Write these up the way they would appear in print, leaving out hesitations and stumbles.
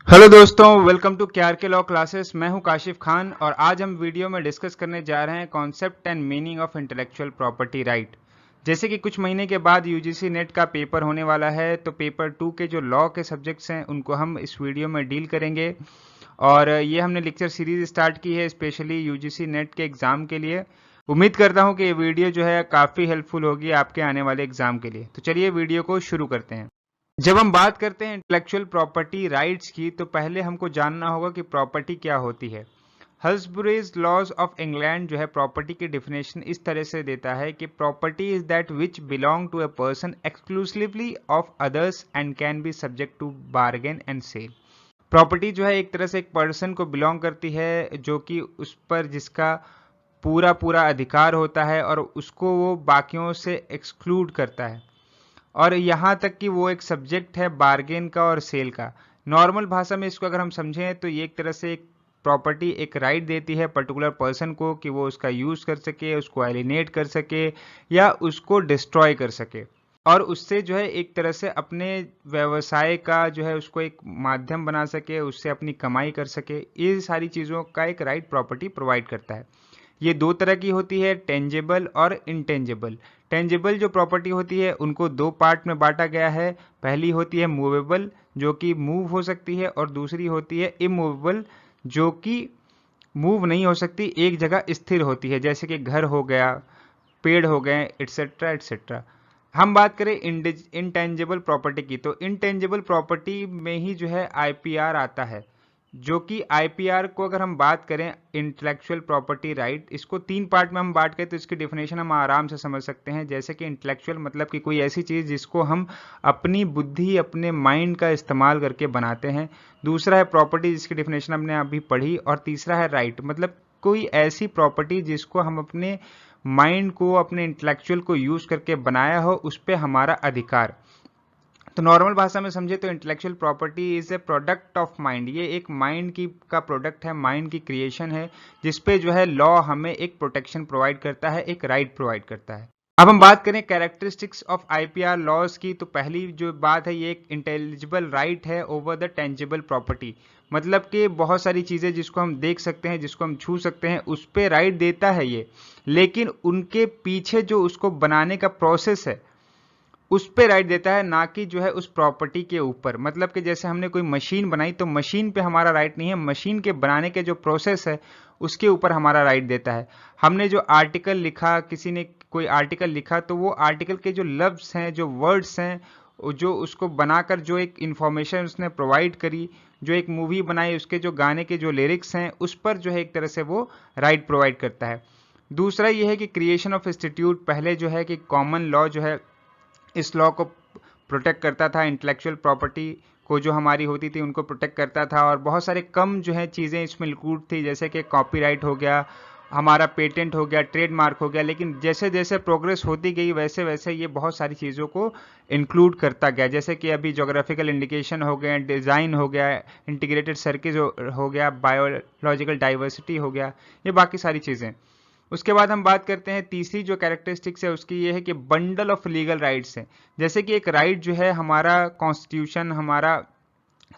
Hello दोस्तों, welcome to KRK law classes. मैं हूं काशिफ खान और आज हम वीडियो में डिस्कस करने जा रहे हैं concept and meaning of intellectual property right. जैसे कि कुछ महीने के बाद यूजीसी नेट का पेपर होने वाला है, तो पेपर 2 के जो लॉ के सब्जेक्ट्स हैं उनको हम इस वीडियो में डील करेंगे। और ये हमने लेक्चर सीरीज स्टार्ट की है स्पेशली यूजीसी नेट के एग्ज़ाम के लिए। उम्मीद करता हूँ कि ये वीडियो जो है काफ़ी हेल्पफुल होगी आपके आने वाले एग्ज़ाम के लिए। तो चलिए वीडियो को शुरू करते हैं। जब हम बात करते हैं इंटेलेक्चुअल प्रॉपर्टी राइट्स की, तो पहले हमको जानना होगा कि प्रॉपर्टी क्या होती है। हल्सबरीज लॉज ऑफ इंग्लैंड जो है प्रॉपर्टी की डिफिनेशन इस तरह से देता है कि property is that which belong to a person exclusively of others and can be subject to bargain and sale. Property जो है एक तरह से एक पर्सन को बिलोंग करती है, जो कि उस पर जिसका पूरा पूरा अधिकार होता है और उसको वो बाकियों से एक्सक्लूड करता है, और यहाँ तक कि वो एक सब्जेक्ट है बार्गेन का और सेल का। नॉर्मल भाषा में इसको अगर हम समझें तो ये एक तरह से एक प्रॉपर्टी एक राइट देती है पर्टिकुलर पर्सन को कि वो उसका यूज़ कर सके, उसको एलिनेट कर सके या उसको डिस्ट्रॉय कर सके, और उससे जो है एक तरह से अपने व्यवसाय का जो है उसको एक माध्यम बना सके, उससे अपनी कमाई कर सके। ये सारी चीज़ों का एक राइट प्रॉपर्टी प्रोवाइड करता है। ये दो तरह की होती है, टेंजेबल और इनटेंजेबल। टेंजेबल जो प्रॉपर्टी होती है उनको दो पार्ट में बांटा गया है। पहली होती है मूवेबल, जो कि मूव हो सकती है, और दूसरी होती है इमूवेबल, जो कि मूव नहीं हो सकती, एक जगह स्थिर होती है, जैसे कि घर हो गया, पेड़ हो गए, एटसेट्रा एटसेट्रा। हम बात करें इनटेंजिबल प्रॉपर्टी की, तो इनटेंजिबल प्रॉपर्टी में ही जो है आईपीआर आता है, जो कि आईपीआर को अगर हम बात करें इंटेलेक्चुअल प्रॉपर्टी राइट, इसको तीन पार्ट में हम बांट के तो इसकी डेफिनेशन हम आराम से समझ सकते हैं। जैसे कि इंटेलेक्चुअल मतलब कि कोई ऐसी चीज़ जिसको हम अपनी बुद्धि अपने माइंड का इस्तेमाल करके बनाते हैं। दूसरा है प्रॉपर्टी, जिसकी डेफिनेशन हमने अभी पढ़ी। और तीसरा है राइट, मतलब कोई ऐसी प्रॉपर्टी जिसको हम अपने माइंड को अपने इंटेलेक्चुअल को यूज़ करके बनाया हो, उस पर हमारा अधिकार। तो नॉर्मल भाषा में समझे तो intellectual property is a product of mind. ये एक माइंड की का प्रोडक्ट है, माइंड की क्रिएशन है, जिसपे जो है लॉ हमें एक प्रोटेक्शन प्रोवाइड करता है, एक राइट प्रोवाइड करता है। अब हम बात करें कैरेक्टरिस्टिक्स ऑफ आईपीआर लॉज की, तो पहली जो बात है ये एक इंटेलिजिबल राइट है ओवर द टेंजिबल प्रॉपर्टी। मतलब कि बहुत सारी चीज़ें जिसको हम देख सकते हैं, जिसको हम छू सकते हैं, उस पर राइट देता है ये, लेकिन उनके पीछे जो उसको बनाने का प्रोसेस है उस पे राइट देता है, ना कि जो है उस प्रॉपर्टी के ऊपर। मतलब कि जैसे हमने कोई मशीन बनाई तो मशीन पे हमारा राइट नहीं है, मशीन के बनाने के जो प्रोसेस है उसके ऊपर हमारा राइट देता है। हमने जो आर्टिकल लिखा, किसी ने कोई आर्टिकल लिखा, तो वो आर्टिकल के जो लफ्ज हैं, जो वर्ड्स हैं, जो उसको बनाकर जो एक इंफॉर्मेशन उसने प्रोवाइड करी, जो एक मूवी बनाई, उसके जो गाने के जो लिरिक्स हैं, उस पर जो है एक तरह से वो राइट प्रोवाइड करता है। दूसरा ये है कि क्रिएशन ऑफ इंस्टीट्यूट, पहले जो है कि कॉमन लॉ जो है इस लॉ को प्रोटेक्ट करता था, इंटेलेक्चुअल प्रॉपर्टी को जो हमारी होती थी उनको प्रोटेक्ट करता था, और बहुत सारे कम जो है चीज़ें इसमें इंक्लूड थी, जैसे कि कॉपीराइट हो गया, हमारा पेटेंट हो गया, ट्रेडमार्क हो गया। लेकिन जैसे जैसे प्रोग्रेस होती गई वैसे वैसे ये बहुत सारी चीज़ों को इंक्लूड करता गया, जैसे कि अभी जोग्राफिकल इंडिकेशन हो गए, डिज़ाइन हो गया, इंटीग्रेटेड सर्किट हो गया, बायोलॉजिकल डाइवर्सिटी हो गया, ये बाकी सारी चीज़ें। उसके बाद हम बात करते हैं तीसरी जो कैरेक्टरिस्टिक्स है उसकी, ये है कि बंडल ऑफ लीगल राइट्स है। जैसे कि एक राइट जो है हमारा कॉन्स्टिट्यूशन, हमारा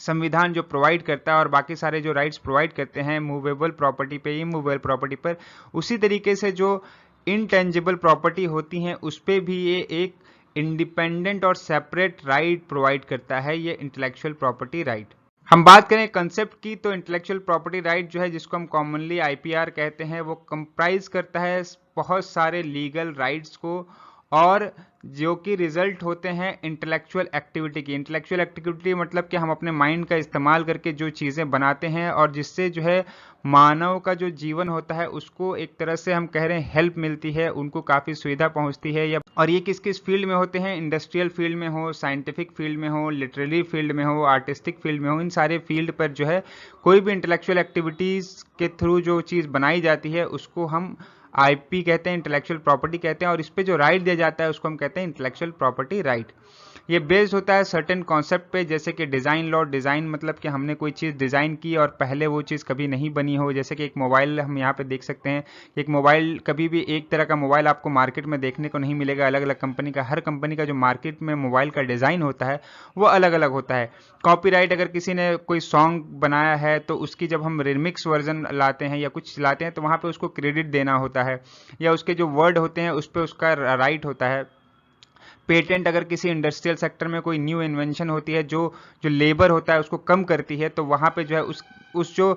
संविधान जो प्रोवाइड करता है, और बाकी सारे जो राइट्स प्रोवाइड करते हैं मूवेबल प्रॉपर्टी पे, इमूवेबल प्रॉपर्टी पर, उसी तरीके से जो इनटेंजिबल प्रॉपर्टी होती हैं उस पर भी ये एक इंडिपेंडेंट और सेपरेट राइट प्रोवाइड करता है, ये इंटेलेक्चुअल प्रॉपर्टी राइट। हम बात करें कंसेप्ट की, तो इंटेलेक्चुअल प्रॉपर्टी राइट जो है, जिसको हम कॉमनली आईपीआर कहते हैं, वो कंप्राइज करता है बहुत सारे लीगल राइट्स को, और जो कि रिजल्ट होते हैं इंटेलेक्चुअल एक्टिविटी की। इंटेलेक्चुअल एक्टिविटी मतलब कि हम अपने माइंड का इस्तेमाल करके जो चीज़ें बनाते हैं, और जिससे जो है मानव का जो जीवन होता है उसको एक तरह से हम कह रहे हैं हेल्प मिलती है, उनको काफ़ी सुविधा पहुंचती है। या और ये किस किस फील्ड में होते हैं, इंडस्ट्रियल फील्ड में हो, साइंटिफिक फील्ड में हो, लिटरेरी फील्ड में हो, आर्टिस्टिक फील्ड में हो, इन सारे फील्ड पर जो है कोई भी इंटेलेक्चुअल एक्टिविटीज़ के थ्रू जो चीज़ बनाई जाती है उसको हम आईपी कहते हैं, इंटेलेक्चुअल प्रॉपर्टी कहते हैं, और इस पे जो राइट दिया जाता है उसको हम कहते हैं इंटेलेक्चुअल प्रॉपर्टी राइट। ये बेस्ड होता है सर्टेन कॉन्सेप्ट पे, जैसे कि डिज़ाइन लॉ। डिज़ाइन मतलब कि हमने कोई चीज़ डिज़ाइन की और पहले वो चीज़ कभी नहीं बनी हो। जैसे कि एक मोबाइल हम यहाँ पे देख सकते हैं, एक मोबाइल कभी भी एक तरह का मोबाइल आपको मार्केट में देखने को नहीं मिलेगा। अलग अलग कंपनी का, हर कंपनी का जो मार्केट में मोबाइल का डिज़ाइन होता है वो अलग अलग होता है। कॉपीराइट, अगर किसी ने कोई सॉन्ग बनाया है तो उसकी जब हम रिमिक्स वर्जन लाते हैं या कुछ लाते हैं तो वहाँ पे उसको क्रेडिट देना होता है, या उसके जो वर्ड होते हैं उस पर उसका राइट होता है। पेटेंट, अगर किसी इंडस्ट्रियल सेक्टर में कोई न्यू इन्वेंशन होती है जो जो लेबर होता है उसको कम करती है, तो वहाँ पे जो है उस जो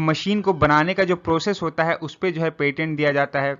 मशीन को बनाने का जो प्रोसेस होता है उस पर जो है पेटेंट दिया जाता है।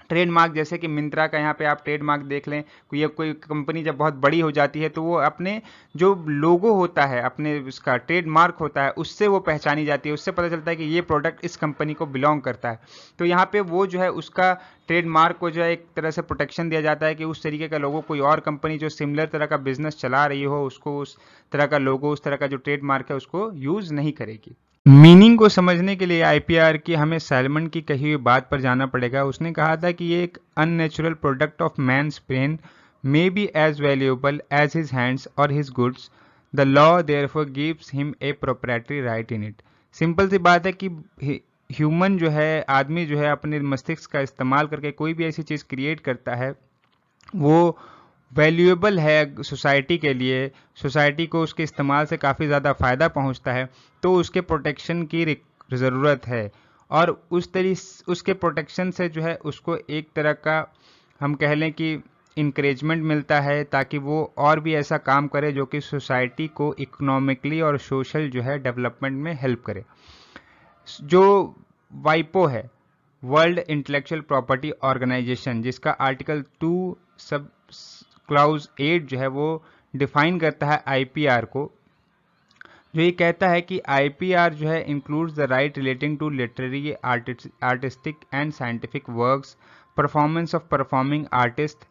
ट्रेडमार्क, जैसे कि मिंत्रा का यहाँ पे आप ट्रेडमार्क देख लें, कोई कंपनी जब बहुत बड़ी हो जाती है तो वो अपने जो लोगो होता है, अपने उसका ट्रेडमार्क होता है, उससे वो पहचानी जाती है। उससे पता चलता है कि ये प्रोडक्ट इस कंपनी को बिलोंग करता है। तो यहाँ पे वो जो है उसका ट्रेडमार्क को जो है एक तरह से प्रोटेक्शन दिया जाता है कि उस तरीके का लोगो कोई और कंपनी जो सिमिलर तरह का बिजनेस चला रही हो उसको उस तरह का लोगो, उस तरह का जो ट्रेडमार्क है उसको यूज नहीं करेगी। मीनिंग को समझने के लिए आईपीआर की हमें सैलमन की कही हुई बात पर जाना पड़ेगा। उसने कहा था कि ये एक unnatural product of man's brain may be as valuable as his hands और his goods, the law therefore gives him a proprietary right in it. Simple सी बात है कि ह्यूमन जो है, आदमी जो है, अपने मस्तिष्क का इस्तेमाल करके कोई भी ऐसी चीज़ क्रिएट करता है वो वैल्यूएबल है सोसाइटी के लिए, सोसाइटी को उसके इस्तेमाल से काफ़ी ज़्यादा फ़ायदा पहुंचता है, तो उसके प्रोटेक्शन की ज़रूरत है। और उसके प्रोटेक्शन से जो है उसको एक तरह का हम कह लें कि इंकरेजमेंट मिलता है, ताकि वो और भी ऐसा काम करे जो कि सोसाइटी को इकोनॉमिकली और सोशल जो है डेवलपमेंट में हेल्प करे। जो वाइपो है, वर्ल्ड इंटेलेक्चुअल प्रॉपर्टी ऑर्गेनाइजेशन, जिसका आर्टिकल 2 सब क्लाउज 8 जो है वो डिफाइन करता है आईपीआर को, जो ये कहता है कि आईपीआर जो है includes the right relating to literary, artistic and scientific works, performance of performing artist,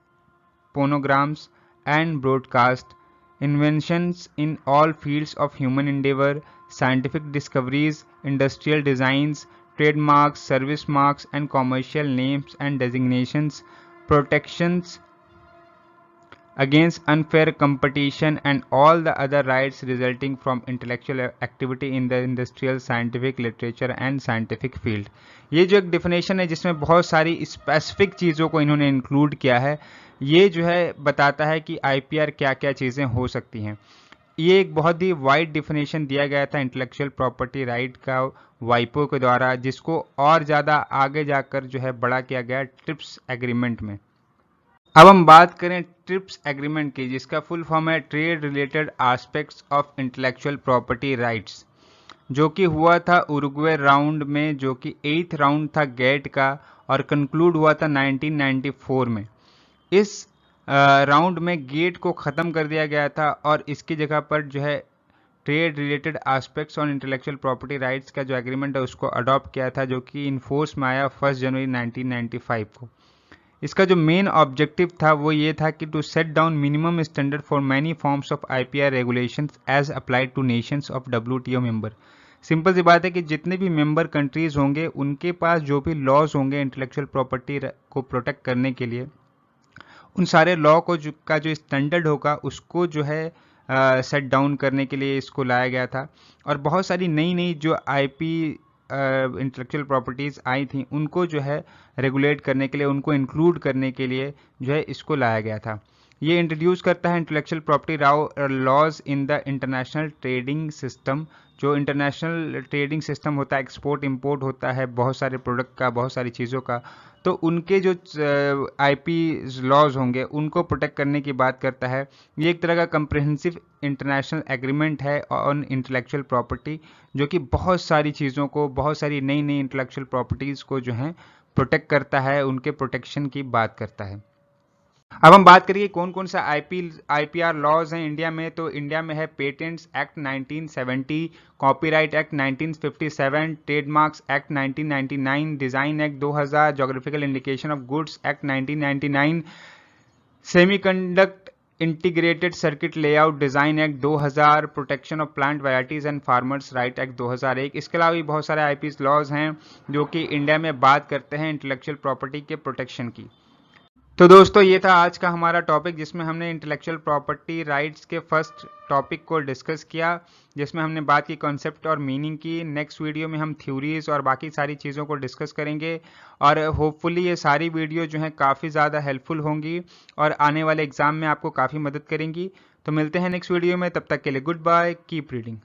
phonograms and broadcast, inventions in all fields of human endeavor, scientific discoveries, industrial designs, trademarks, service marks, and commercial names and designations, protections against unfair competition, and all the other rights resulting from intellectual activity in the industrial, scientific, literature and scientific field। ये जो एक definition है जिसमें बहुत सारी specific चीज़ों को इन्होंने इंक्लूड किया है, ये जो है बताता है कि आईपीआर क्या क्या चीज़ें हो सकती हैं। ये एक बहुत ही वाइड डिफिनेशन दिया गया था इंटेलेक्चुअल प्रॉपर्टी राइट का वाइपो के द्वारा, जिसको और ज़्यादा आगे जाकर जो है बड़ा किया गया ट्रिप्स एग्रीमेंट में। अब हम बात करें ट्रिप्स एग्रीमेंट की, जिसका फुल फॉर्म है trade related aspects of intellectual property rights, जो कि हुआ था उरुग्वे राउंड में, जो कि 8th राउंड था गेट का और कंक्लूड हुआ था 1994 में। इस राउंड में गेट को ख़त्म कर दिया गया था और इसकी जगह पर जो है trade related aspects on intellectual property rights का जो एग्रीमेंट है उसको अडॉप्ट किया था, जो कि इन फोर्स में आया 1 जनवरी 1995 को। इसका जो मेन ऑब्जेक्टिव था वो ये था कि to set down minimum standard for many forms of IPR regulations as applied to nations of WTO member. Simple सी बात है कि जितने भी मेंबर कंट्रीज होंगे उनके पास जो भी लॉज होंगे इंटेलेक्चुअल प्रॉपर्टी को प्रोटेक्ट करने के लिए, उन सारे लॉ को का जो स्टैंडर्ड होगा उसको जो है सेट डाउन करने के लिए इसको लाया गया था। और बहुत सारी नई नई जो आईपी इंटेलेक्चुअल प्रॉपर्टीज़ आई थी उनको जो है रेगुलेट करने के लिए, उनको इंक्लूड करने के लिए जो है इसको लाया गया था। ये इंट्रोड्यूस करता है intellectual property laws in the international trading system. जो इंटरनेशनल ट्रेडिंग सिस्टम होता है, एक्सपोर्ट इंपोर्ट होता है बहुत सारे प्रोडक्ट का, बहुत सारी चीज़ों का, तो उनके जो आईपी लॉज होंगे उनको प्रोटेक्ट करने की बात करता है। ये एक तरह का कंप्रिहेंसिव इंटरनेशनल एग्रीमेंट है ऑन इंटेलेक्चुअल प्रॉपर्टी, जो कि बहुत सारी चीज़ों को, बहुत सारी नई नई इंटेलेक्चुअल प्रॉपर्टीज़ को जो है प्रोटेक्ट करता है, उनके प्रोटेक्शन की बात करता है। अब हम बात करिए कौन कौन सा आईपीआर लॉज हैं इंडिया में। तो इंडिया में है patents act 1970, copyright act 1957, trademarks act 1999, design act 2000, geographical indication of goods act 1999, semiconduct integrated circuit layout design act 2000, protection of plant varieties and farmers right act 2001। इसके अलावा भी बहुत सारे आईपीआर लॉज हैं जो कि इंडिया में बात करते हैं इंटेलेक्चुअल प्रॉपर्टी के प्रोटेक्शन की। तो दोस्तों ये था आज का हमारा टॉपिक जिसमें हमने इंटेलेक्चुअल प्रॉपर्टी राइट्स के फर्स्ट टॉपिक को डिस्कस किया, जिसमें हमने बात की कॉन्सेप्ट और मीनिंग की। नेक्स्ट वीडियो में हम थ्योरीज और बाकी सारी चीज़ों को डिस्कस करेंगे और होपफुली ये सारी वीडियो जो हैं काफ़ी ज़्यादा हेल्पफुल होंगी और आने वाले एग्ज़ाम में आपको काफ़ी मदद करेंगी। तो मिलते हैं नेक्स्ट वीडियो में, तब तक के लिए गुड बाय, कीप रीडिंग।